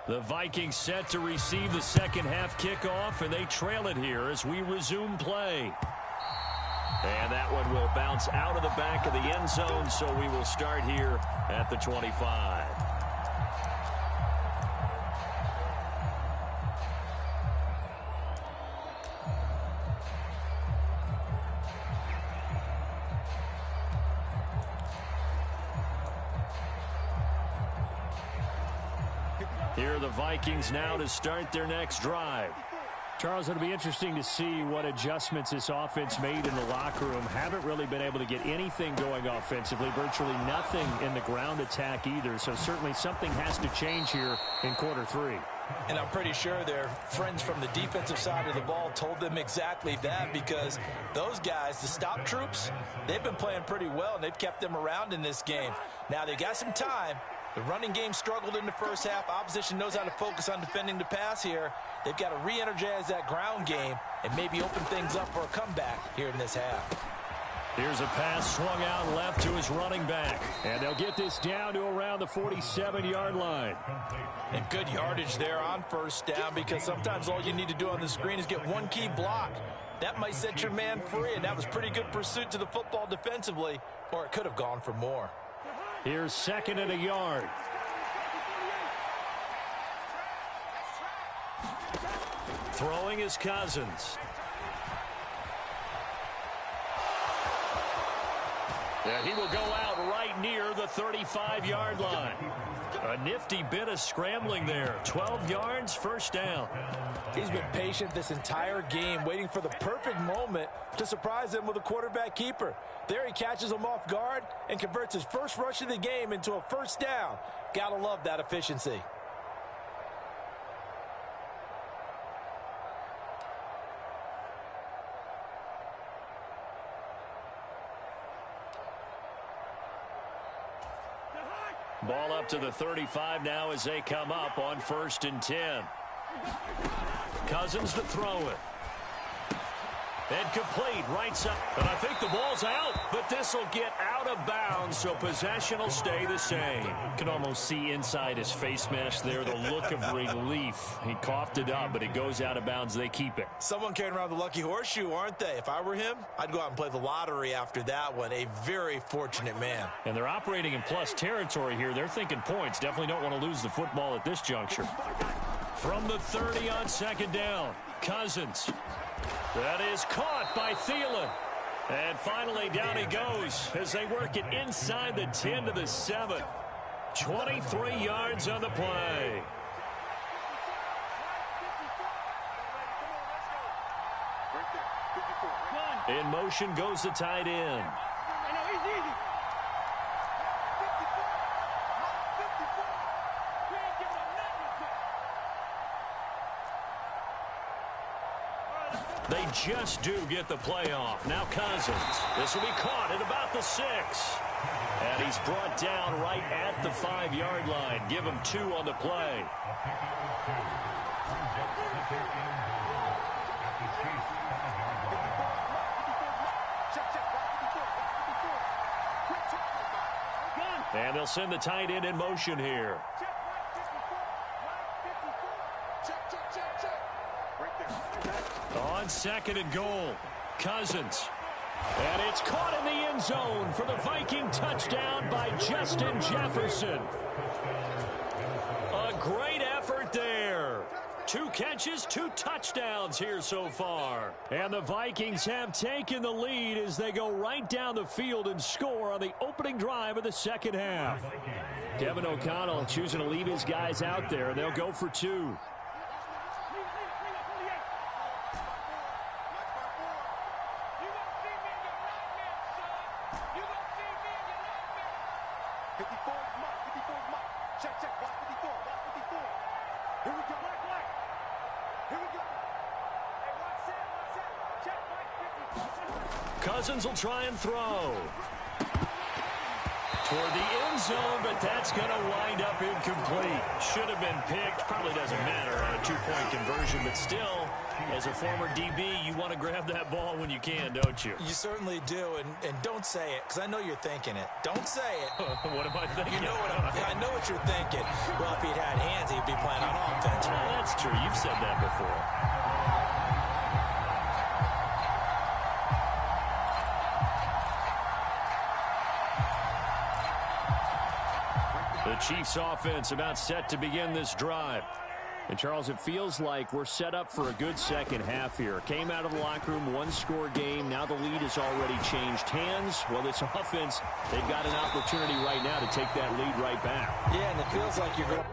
The Vikings set to receive the second half kickoff, and they trail it here as we resume play. And that one will bounce out of the back of the end zone, so we will start here at the 25. Here are the Vikings now to start their next drive. Charles, it'll be interesting to see what adjustments this offense made in the locker room. Haven't really been able to get anything going offensively, virtually nothing in the ground attack either. So certainly something has to change here in quarter three. And I'm pretty sure their friends from the defensive side of the ball told them exactly that, because those guys, the stop troops, they've been playing pretty well, and they've kept them around in this game. Now they got some time. The running game struggled in the first half. Opposition knows how to focus on defending the pass here. They've got to re-energize that ground game and maybe open things up for a comeback here in this half. Here's a pass swung out left to his running back. And they'll get this down to around the 47-yard line. And good yardage there on first down, because sometimes all you need to do on the screen is get one key block. That might set your man free, and that was pretty good pursuit to the football defensively, or it could have gone for more. Here's second and a yard. Throwing is Cousins. And he will go out right near the 35-yard line. A nifty bit of scrambling there. 12 yards, first down. He's been patient this entire game, waiting for the perfect moment to surprise him with a quarterback keeper. There he catches him off guard and converts his first rush of the game into a first down. Gotta love that efficiency. Ball up to the 35 now as they come up on 1st and 10. Cousins to throw it. And complete, right side. And I think the ball's out, but this will get out of bounds, so possession will stay the same. You can almost see inside his face mesh there the look of relief. He coughed it up, but it goes out of bounds. They keep it. Someone carrying around the lucky horseshoe, aren't they? If I were him, I'd go out and play the lottery after that one. A very fortunate man. And they're operating in plus territory here. They're thinking points. Definitely don't want to lose the football at this juncture. From the 30 on second down, Cousins. That is caught by Thielen. And finally down he goes as they work it inside the 10 to the 7. 23 yards on the play. In motion goes the tight end. They just do get the play off. Now Cousins. This will be caught at about the 6. And he's brought down right at the 5-yard line. Give him 2 on the play. And they'll send the tight end in motion here. On 2nd and goal, Cousins. And it's caught in the end zone for the Viking touchdown by Justin Jefferson. A great effort there. 2 catches, 2 touchdowns here so far. And the Vikings have taken the lead as they go right down the field and score on the opening drive of the second half. Kevin O'Connell choosing to leave his guys out there. They'll go for 2. Cousins will try and throw. Toward the end zone, but that's going to wind up incomplete. Should have been picked. Probably doesn't matter on a 2-point conversion, but still, as a former DB, you want to grab that ball when you can, don't you? You certainly do, and don't say it, because I know you're thinking it. Don't say it. What am I thinking? You know what I know what you're thinking. Well, if he'd had hands, he'd be playing on sure you've said that before. The Chiefs offense about set to begin this drive. And, Charles, it feels like we're set up for a good second half here. Came out of the locker room, one-score game. Now the lead has already changed hands. Well, this offense, they've got an opportunity right now to take that lead right back. Yeah, and it feels like you're going.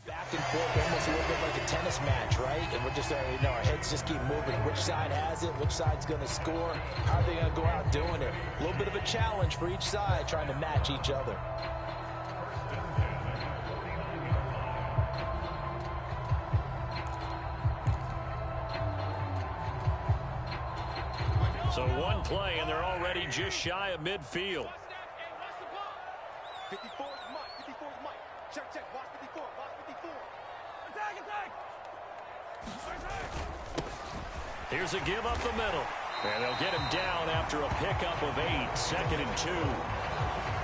Back and forth, almost a little bit like a tennis match, right? And we're just, our heads just keep moving. Which side has it? Which side's going to score? How are they going to go out doing it? A little bit of a challenge for each side, trying to match each other. So one play, and they're already just shy of midfield. 54 is Mike. 54 is Mike. Check, check. Watch 54. Watch 54. Attack, attack. Attack. Here's a give up the middle. And they'll get him down after a pickup of 8. 2nd and 2.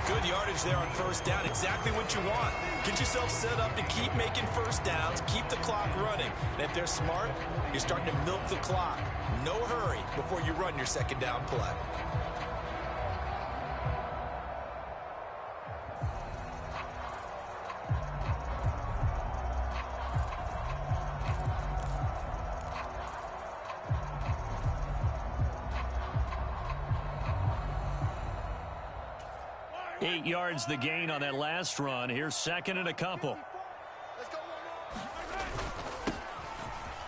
Good yardage there on first down. Exactly what you want. Get yourself set up to keep making first downs, keep the clock running. And if they're smart, you're starting to milk the clock. No hurry before you run your second down play. Eight yards the gain on that last run. Here's 2nd and a couple.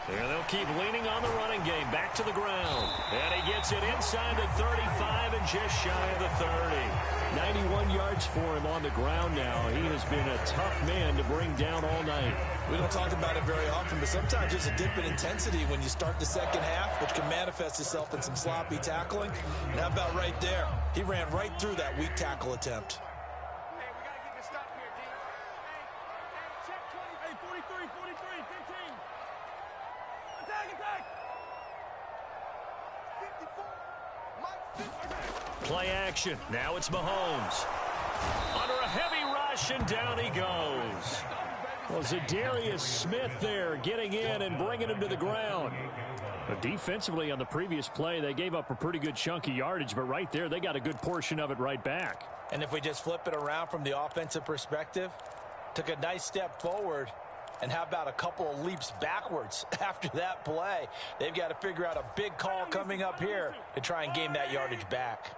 There they'll keep leaning on the running game. Back to the ground. And he gets it inside the 35 and just shy of the 30. 91 yards for him on the ground now. He has been a tough man to bring down all night. We don't talk about it very often, but sometimes there's a dip in intensity when you start the second half, which can manifest itself in some sloppy tackling. And how about right there? He ran right through that weak tackle attempt. Hey, we got to get this stop here, D. Hey, check 20. Hey, 43, 43, 15. Attack, attack. 54. Mike, 50. Play action. Now it's Mahomes. Under a heavy rush, and down he goes. Well, Zadarius Smith there getting in and bringing him to the ground. But defensively on the previous play, they gave up a pretty good chunk of yardage, but right there, they got a good portion of it right back. And if we just flip it around from the offensive perspective, took a nice step forward, and how about a couple of leaps backwards after that play? They've got to figure out a big call coming up here to try and gain that yardage back.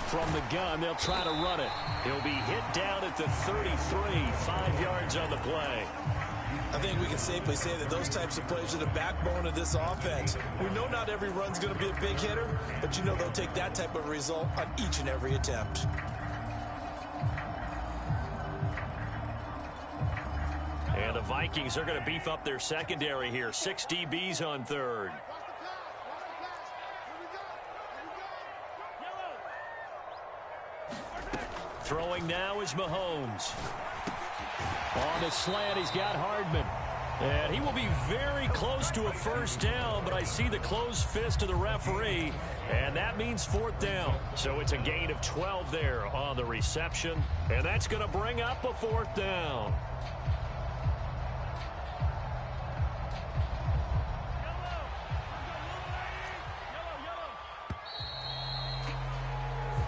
From the gun, they'll try to run it. He'll be hit down at the 33, 5 yards on the play. I think we can safely say that those types of plays are the backbone of this offense. We know not every run's going to be a big hitter, but you know they'll take that type of result on each and every attempt. And the Vikings are going to beef up their secondary here. 6 DBs on 3rd. Throwing now is Mahomes. On the slant, he's got Hardman. And he will be very close to a first down, but I see the closed fist of the referee, and that means 4th down. So it's a gain of 12 there on the reception, and that's going to bring up a 4th down.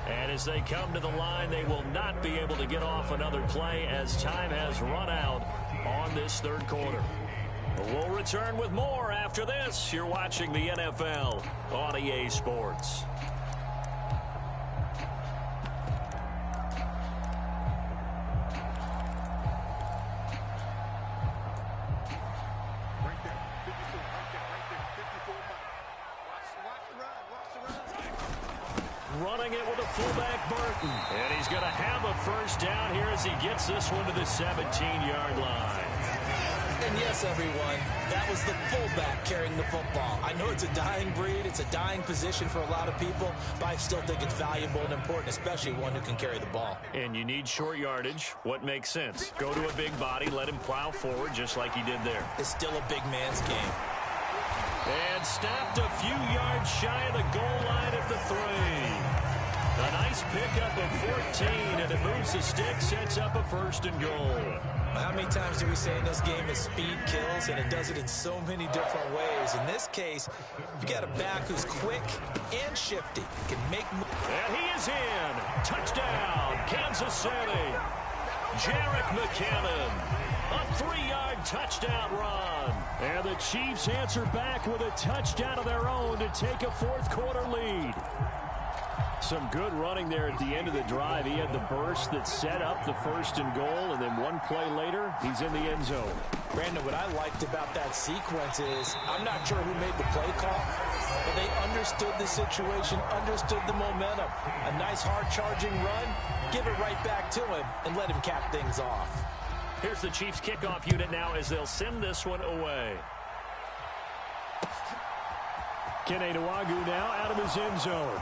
And as they come to the line, they will not be able to get off another play as time has run out on this 3rd quarter. We'll return with more after this. You're watching the NFL on EA Sports. Running it with a fullback, Burton. And he's going to have a first down here as he gets this one to the 17-yard line. And yes, everyone, that was the fullback carrying the football. I know it's a dying breed, it's a dying position for a lot of people, but I still think it's valuable and important, especially one who can carry the ball. And you need short yardage. What makes sense? Go to a big body, let him plow forward just like he did there. It's still a big man's game. And stopped a few yards shy of the goal line at the 3. A nice pickup of 14, and it moves the stick, sets up a 1st and goal. How many times do we say in this game that speed kills, and it does it in so many different ways? In this case, you got a back who's quick and shifty. Can make. And he is in. Touchdown, Kansas City. Jerick McKinnon. A 3-yard touchdown run. And the Chiefs answer back with a touchdown of their own to take a 4th quarter lead. Some good running there at the end of the drive. He had the burst that set up the 1st and goal, and then one play later, he's in the end zone. Brandon, what I liked about that sequence is, I'm not sure who made the play call, but they understood the situation, understood the momentum. A nice hard-charging run, give it right back to him, and let him cap things off. Here's the Chiefs kickoff unit now as they'll send this one away. Kene Nwangwu now out of his end zone.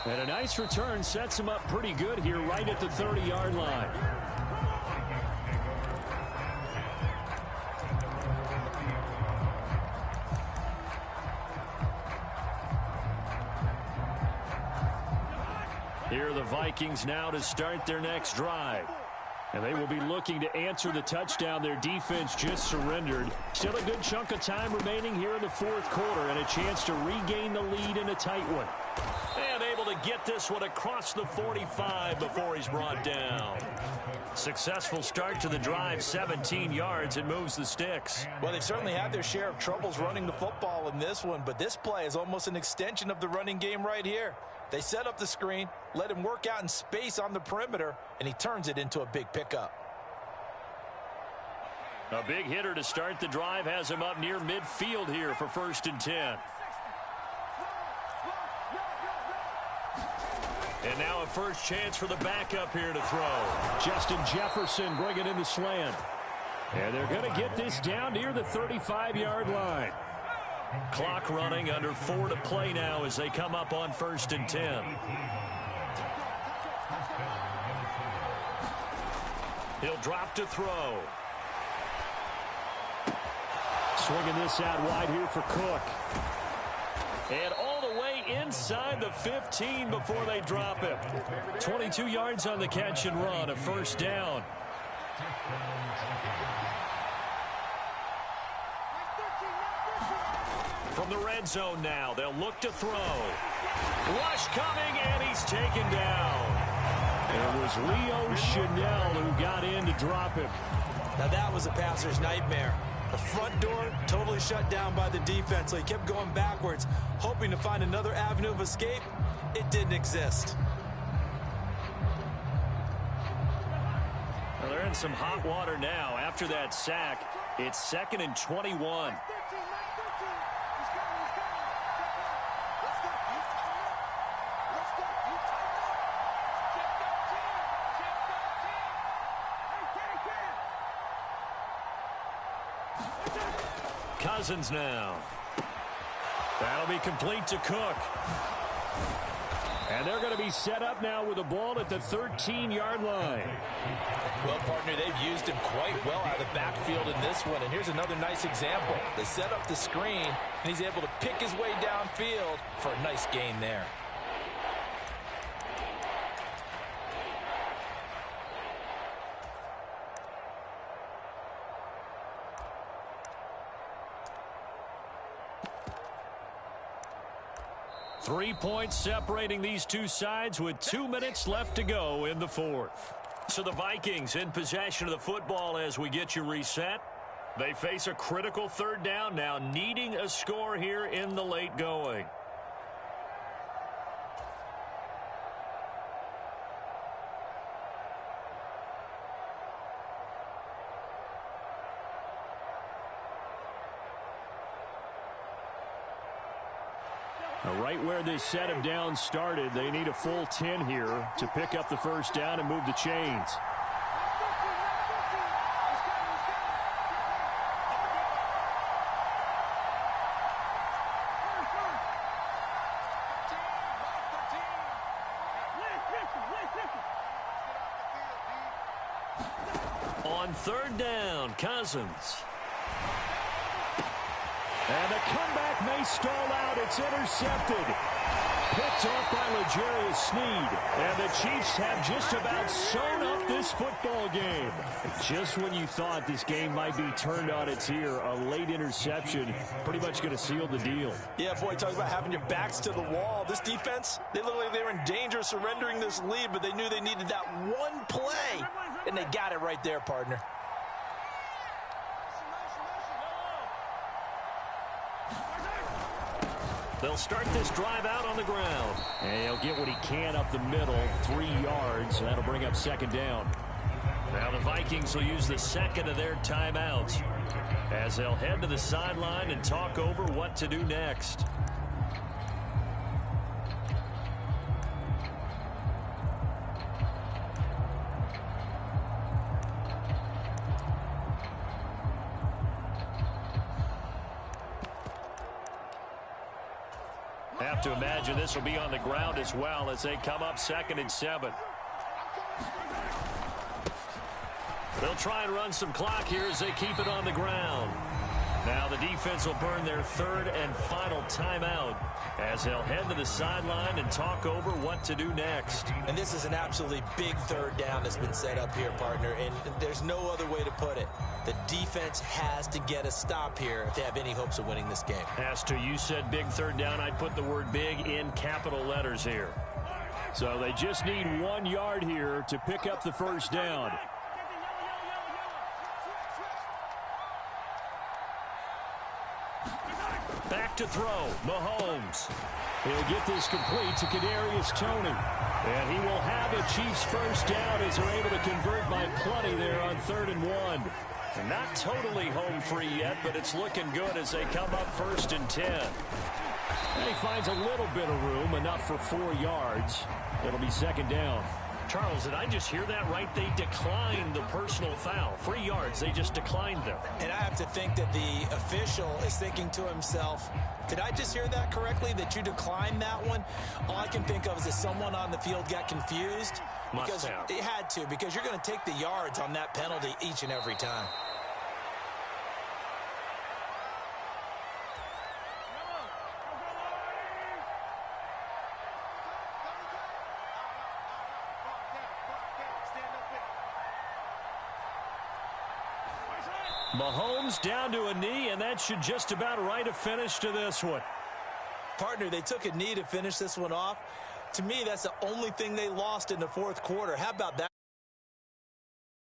And a nice return sets him up pretty good here right at the 30-yard line. Here are the Vikings now to start their next drive. And they will be looking to answer the touchdown their defense just surrendered. Still a good chunk of time remaining here in the fourth quarter and a chance to regain the lead in a tight one. And able to get this one across the 45 before he's brought down. Successful start to the drive, 17 yards, and moves the sticks. Well, they've certainly had their share of troubles running the football in this one, but this play is almost an extension of the running game right here. They set up the screen, let him work out in space on the perimeter, and he turns it into a big pickup. A big hitter to start the drive has him up near midfield here for 1st and 10. And now a first chance for the backup here to throw. Justin Jefferson bringing in the slant. And they're going to get this down near the 35-yard line. Clock running, under 4 to play now as they come up on 1st and 10. He'll drop to throw. Swinging this out wide here for Cook. And all the way inside the 15 before they drop him. 22 yards on the catch and run, a first down. From the red zone now, they'll look to throw. Rush coming, and he's taken down. It was Leo Chanel who got in to drop him. Now that was a passer's nightmare. The front door totally shut down by the defense, so he kept going backwards, hoping to find another avenue of escape. It didn't exist. Well, they're in some hot water now. After that sack, it's 2nd and 21. Cousins now. That'll be complete to Cook. And they're going to be set up now with the ball at the 13-yard line. Well, partner, they've used him quite well out of the backfield in this one. And here's another nice example. They set up the screen, and he's able to pick his way downfield for a nice gain there. Three points separating these two sides with 2 minutes left to go in the fourth. So the Vikings in possession of the football as we get you reset. They face a critical 3rd down now, needing a score here in the late going. Right where this set of downs started, they need a full 10 here to pick up the first down and move the chains. On 3rd down, Cousins. And the comeback may stall out. It's intercepted. Picked off by L'Jarius Sneed. And the Chiefs have just about sewn up this football game. Just when you thought this game might be turned on its ear, a late interception pretty much going to seal the deal. Yeah, boy, talk about having your backs to the wall. This defense, they look like they were in danger of surrendering this lead, but they knew they needed that one play, and they got it right there, partner. They'll start this drive out on the ground. And he'll get what he can up the middle, 3 yards. That'll bring up 2nd down. Now the Vikings will use the 2nd of their timeouts as they'll head to the sideline and talk over what to do next. have to imagine this will be on the ground as well as they come up 2nd and 7. They'll try and run some clock here as they keep it on the ground. Now the defense will burn their 3rd and final timeout as they'll head to the sideline and talk over what to do next. And this is an absolutely big 3rd down that's been set up here, partner, and there's no other way to put it. The defense has to get a stop here if they have any hopes of winning this game. As to you said big 3rd down, I'd put the word big in capital letters here. So they just need 1 yard here to pick up the 1st down. Back to throw, Mahomes. He'll get this complete to Kadarius Toney. And he will have a Chiefs 1st down as they're able to convert by plenty there on 3rd and 1. And not totally home free yet, but it's looking good as they come up 1st and 10. And he finds a little bit of room, enough for 4 yards. It'll be 2nd down. Charles, did I just hear that right? They declined the personal foul. 3 yards, they just declined them. And I have to think that the official is thinking to himself, did I just hear that correctly, that you declined that one? All I can think of is that someone on the field got confused. Must have. It had to, because you're going to take the yards on that penalty each and every time. Mahomes down to a knee, and that should just about write a finish to this one. Partner, they took a knee to finish this one off. To me, that's the only thing they lost in the 4th quarter. How about that?